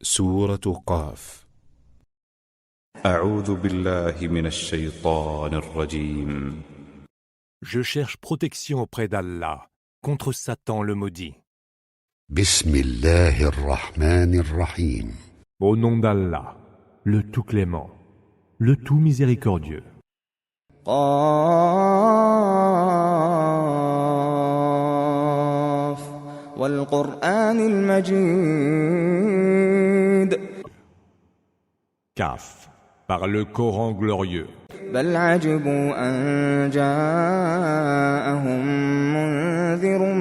سورة قاف. أعوذ بالله من الشيطان الرجيم. Je cherche protection auprès d'Allah contre Satan le maudit. بسم الله الرحمن الرحيم. Au nom d'Allah, le tout clément, le tout miséricordieux. قاف والقرآن المجيد. Kaf, par le Coran glorieux. بل عجبوا أن جاءهم منذر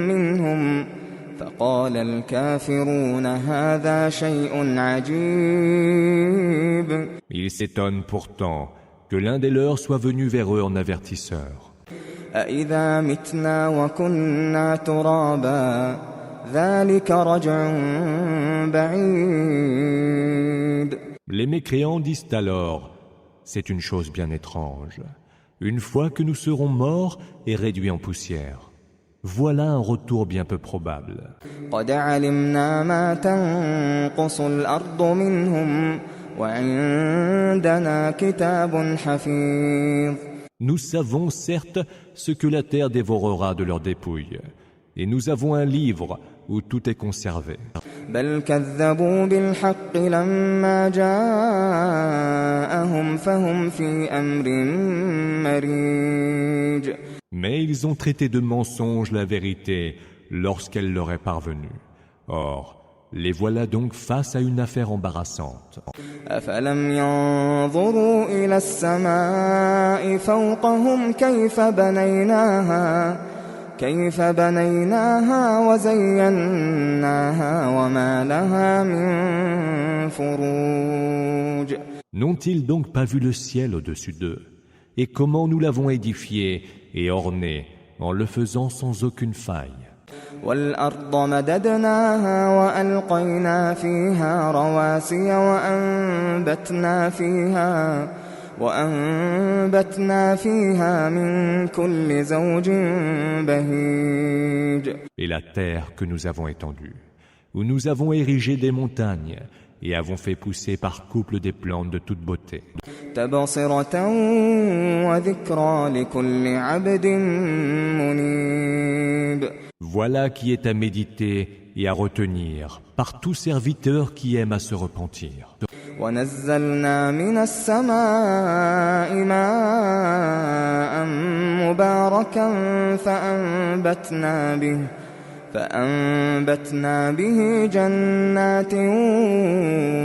منهم فقال الكافرون هذا شيء عجيب. Ils s'étonnent pourtant que l'un des leurs soit venu vers eux en avertisseur. أإذا متنا وكنا ترابا ذلك رجع بعيد. Les mécréants disent alors, c'est une chose bien étrange. Une fois que nous serons morts et réduits en poussière, voilà un retour bien peu probable. قد علمنا ما تنقص الأرض منهم وعندنا كتاب حفيظ. Nous savons certes ce que la terre dévorera de leurs dépouilles, et nous avons un livre où tout est conservé. بل كذبوا بالحق لما جاءهم فهم في أمر مريج. Mais ils ont traité de mensonge la vérité lorsqu'elle leur est parvenue. Or, les voilà donc face à une affaire embarrassante. أفلم ينظروا إلى السماء فوقهم كيف بنيناها وزيناها وما لها من فروج. N'ont-ils donc pas vu le ciel au-dessus d'eux? Et comment nous l'avons édifié et orné en le faisant sans aucune faille? والأرض مددناها وألقينا فيها رواسي وأنبتنا فيها من كل زوج بهيج. Et la terre que nous avons étendue, où nous avons érigé des montagnes et avons fait pousser par couple des plantes de toute beauté. تبصرة وذكرى لكل عبد منيب. Voilà qui est à méditer et à retenir par tout serviteur qui aime à se repentir. ونزلنا من السماء ماء مباركا فأنبتنا به جنات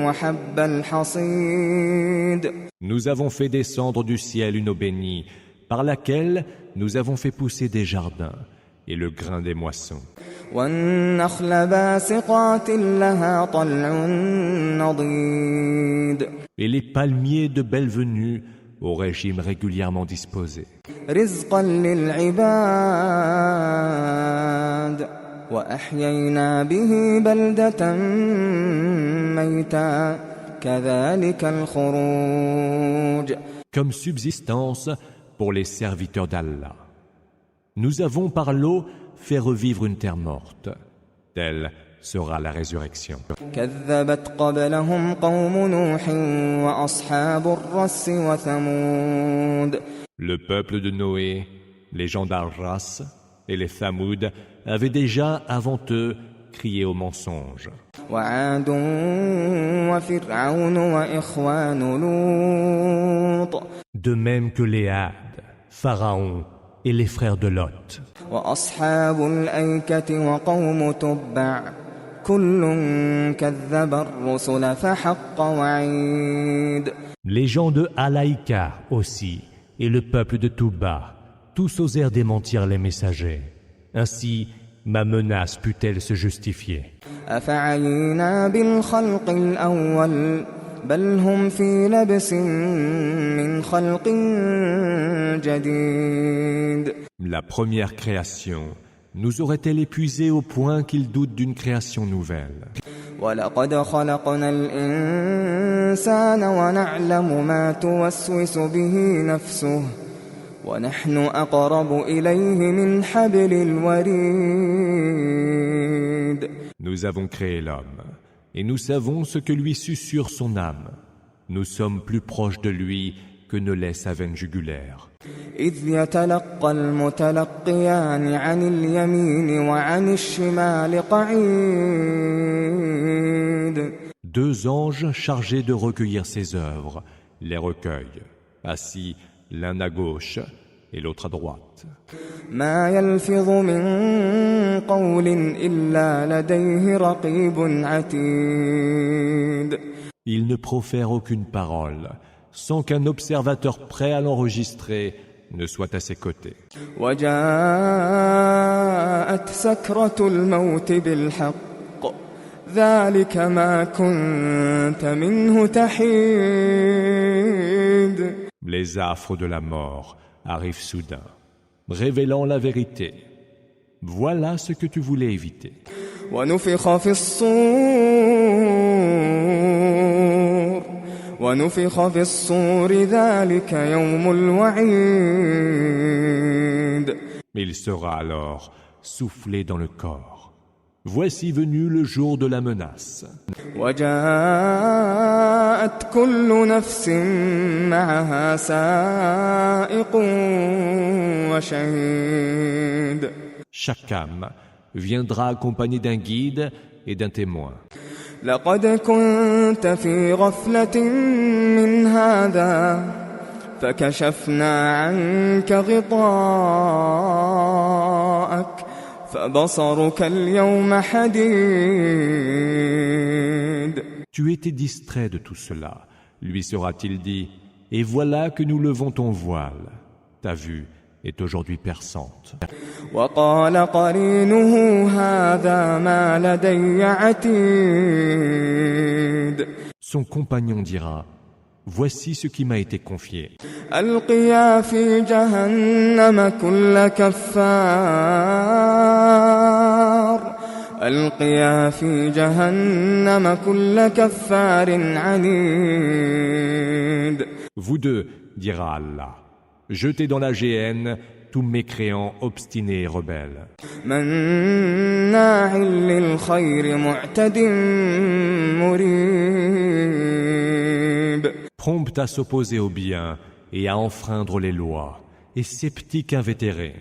وحب الحصيد. Nous avons fait descendre du ciel une eau bénie, par laquelle nous avons fait pousser des jardins et le grain des moissons. والنخل باسقات لها طلع نضيد. Et les palmiers de belle venue au régime régulièrement disposé. رزقا للعباد وأحيينا به بلدة ميتا كذلك الخروج. Comme subsistance pour les serviteurs d'Allah. Nous avons par l'eau fait revivre une terre morte. Telle sera la résurrection. كذبت قبلهم قوم نوح وأصحاب الرس وثمود. Le peuple de Noé, les gens d'Arras et les Thamoud avaient déjà avant eux crié au mensonge. وعاد وفرعون وإخوان لوط. De même que les Hades, Pharaon et les frères de Lot. وأصحاب الأيكة وقوم تبع كل كذب الرسل فحق وعيد. Les gens de Alaïka aussi et le peuple de Touba, tous osèrent démentir les messagers. Ainsi, ma menace put-elle se justifier? أفعينا بالخلق الأول بل هم في لبس من خلق جديد. La première création nous aurait-elle épuisé au point qu'ils doutent d'une création nouvelle? ولقد خلقنا الإنسان ونعلم ما توسوس به نفسه ونحن أقرب إليه من حبل الوريد. Nous avons créé l'homme, et nous savons ce que lui susurre son âme. Nous sommes plus proches de lui que ne l'est sa veine jugulaire. إذ يتلقى المتلقيان عن اليمين وعن الشمال قعيد. Deux anges chargés de recueillir ses œuvres les recueillent, assis l'un à gauche et l'autre à droite. ما يلفظ من قول إلا لديه رقيب عتيد. Il ne profère aucune parole sans qu'un observateur prêt à l'enregistrer ne soit à ses côtés. وجاءت سكرة الموت بالحق ذلك ما كنت منه تحيد. Les affres de la mort arrivent soudain, révélant la vérité. Voilà ce que tu voulais éviter. ونفخ في الصور ذلك يوم الوعيد. Il sera alors soufflé dans le corps. Voici venu le jour de la menace. وجاءت كل نفس معها سائق وشهيد. Chaque âme viendra accompagnée d'un guide et d'un témoin. لقد كنت في غفلة من هذا فكشفنا عنك غطاءك فبصرك اليوم حديد. Tu étais distrait de tout cela, lui sera-t-il dit, et voilà que nous levons ton voile. Ta vue est aujourd'hui perçante. وقال قرينه هذا ما لدي عتيد. Son compagnon dira, voici ce qui m'a été confié. ألقيا في جهنم كل كفار ألقيا في جهنم كل كفار عنيد. Vous deux, dira Allah, jetez dans la géhenne tous mécréants obstinés et rebelles. مناع للخير معتد مريب. Prompt à s'opposer au bien et à enfreindre les lois, et sceptique invétéré.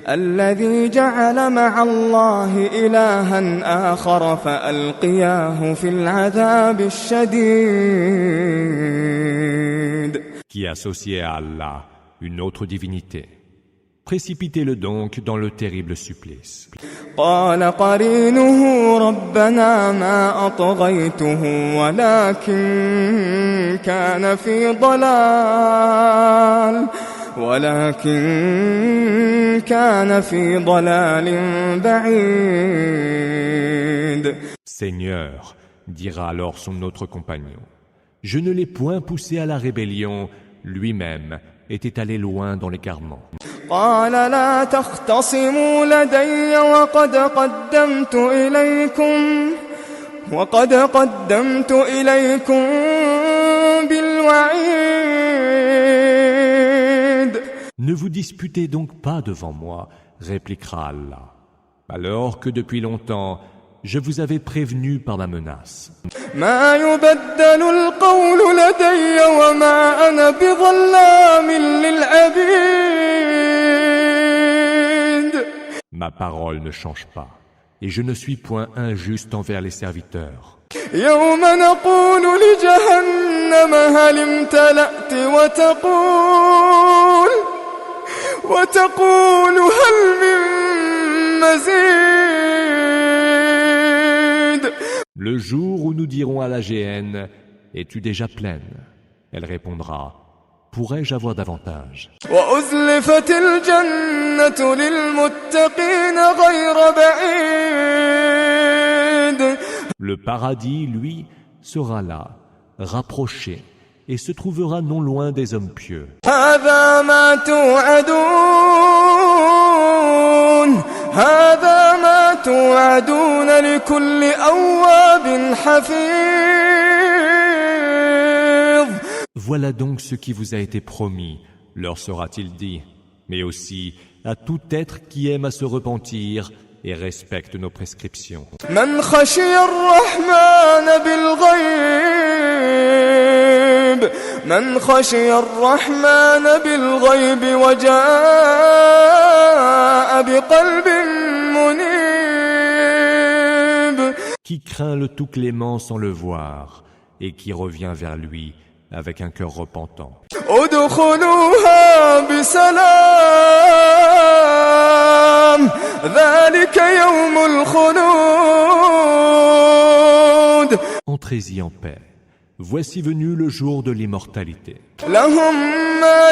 الذي جعل مع الله إلها آخر فألقياه في العذاب الشديد. Qui associait à Allah une autre divinité. Précipitez-le donc dans le terrible supplice. قال قرينه ربنا ما أطغيته ولكن كان في ضلال بعيد. Seigneur, dira alors son autre compagnon, je ne l'ai point poussé à la rébellion, lui-même était allé loin dans l'égarement. قال لا تختصموا لدي وقد قدمت إليكم بالوعيد. Ne vous disputez donc pas devant moi, répliquera Allah, alors que depuis longtemps je vous avais prévenu par ma menace. ما يبدل القول لدي وما أنا بظلام للعبيد. Ma parole ne change pas, et je ne suis point injuste envers les serviteurs. يوم نقول لجهنم هل امتلأت وتقول هل من مزيد. Le jour où nous dirons à la géhenne, es-tu déjà pleine? Elle répondra, pourrais-je avoir davantage? وأزلفت الجنة للمتقين غير بعيد. Le paradis, lui, sera là, rapproché, et se trouvera non loin des hommes pieux. هذا ما توعدون لكل أواب حفيظ. Voilà donc ce qui vous a été promis, leur sera-t-il dit, mais aussi à tout être qui aime à se repentir et respecte nos prescriptions. من خشي الرحمن من خشي الرحمن بالغيب وجاء بقلب منيب. Qui craint le tout clément sans le voir et qui revient vers lui avec un cœur repentant. ادخلوها بسلام ذلك يوم الخلود. Entrez-y en paix. Voici venu le jour de l'immortalité. لهم ما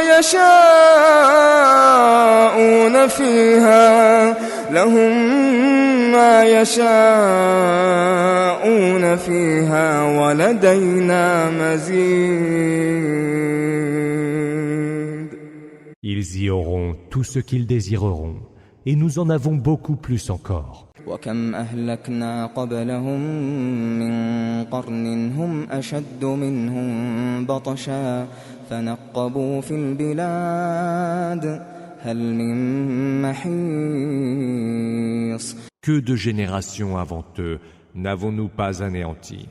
يشاءون فيها ولدينا مزيد. Ils y auront tout ce qu'ils désireront, et nous en avons beaucoup plus encore. وكم أهلكنا قبلهم من قرن هم أشد منهم بطشا فنقبوا في البلاد هل من محيص. Que de générations avant eux n'avons-nous pas anéantis,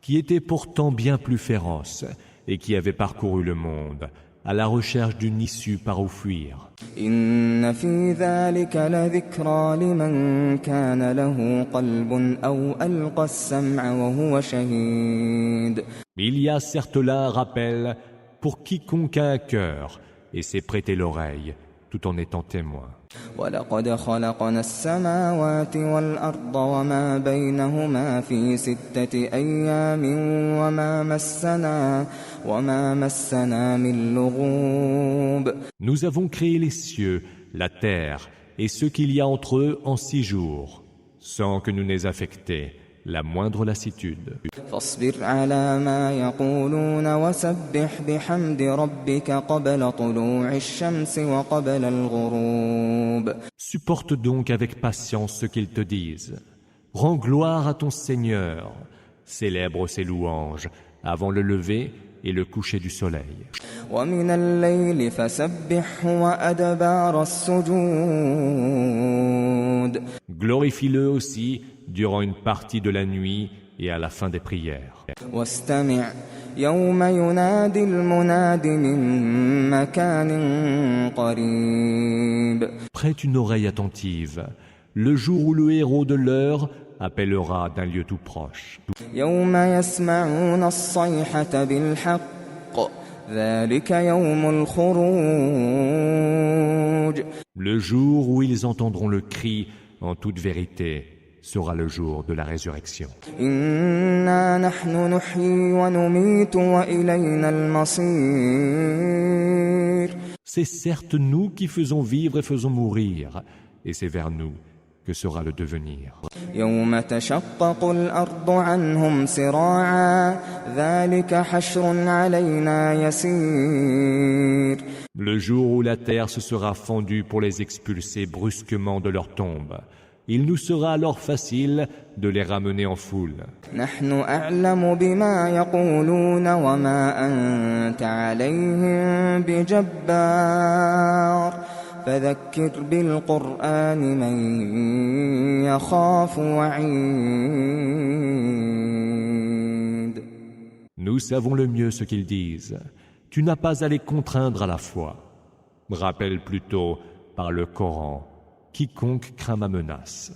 qui étaient pourtant bien plus féroces et qui avaient parcouru le monde à la recherche d'une issue par où fuir. إن في ذلك لذكرى لمن كان له قلب أو ألقى السمع وهو شهيد. Il y a certes là un rappel pour quiconque a un cœur et s'est prêté l'oreille tout en étant témoin. ولقد خلقنا السماوات والأرض وما بينهما في 6 أيام وما مسنا من لغوب. Nous avons créé les cieux, la terre et ce qu'il y a entre eux en 6 jours, sans que nous n'ait affecté la moindre lassitude. فاصبر على ما يقولون وسبح بحمد ربك قبل طلوع الشمس وقبل الغروب. Supporte donc avec patience ce qu'ils te disent. Rends gloire à ton Seigneur. Célèbre ses louanges avant le lever et le coucher du soleil. ومن الليل فسبحه وأدبار السجود. Glorifie-le aussi durant une partie de la nuit et à la fin des prières. واستمع يوم ينادي المناد من مكان قريب. Prête une oreille attentive, le jour où le héros de l'heure appellera d'un lieu tout proche. يوم يسمعون الصيحة بالحق ذلك يوم الخروج. Le jour où ils entendront le cri en toute vérité sera le jour de la résurrection. إنا نحن نحيي ونميت وإلينا المصير. C'est certes nous qui faisons vivre et faisons mourir, et c'est vers nous que sera le devenir. يوم تشقق الأرض عنهم سراعا ذلك حشر علينا يسير. Le jour où la terre se sera fendue pour les expulser brusquement de leur tombe, il nous sera alors facile de les ramener en foule. نحن أعلم بما يقولون وما أنت عليهم بجبار فذكر بالقرآن من يخاف وعيد. Nous savons le mieux ce qu'ils disent. Tu n'as pas à les contraindre à la foi. Rappelle plutôt par le Coran quiconque craint ma menace.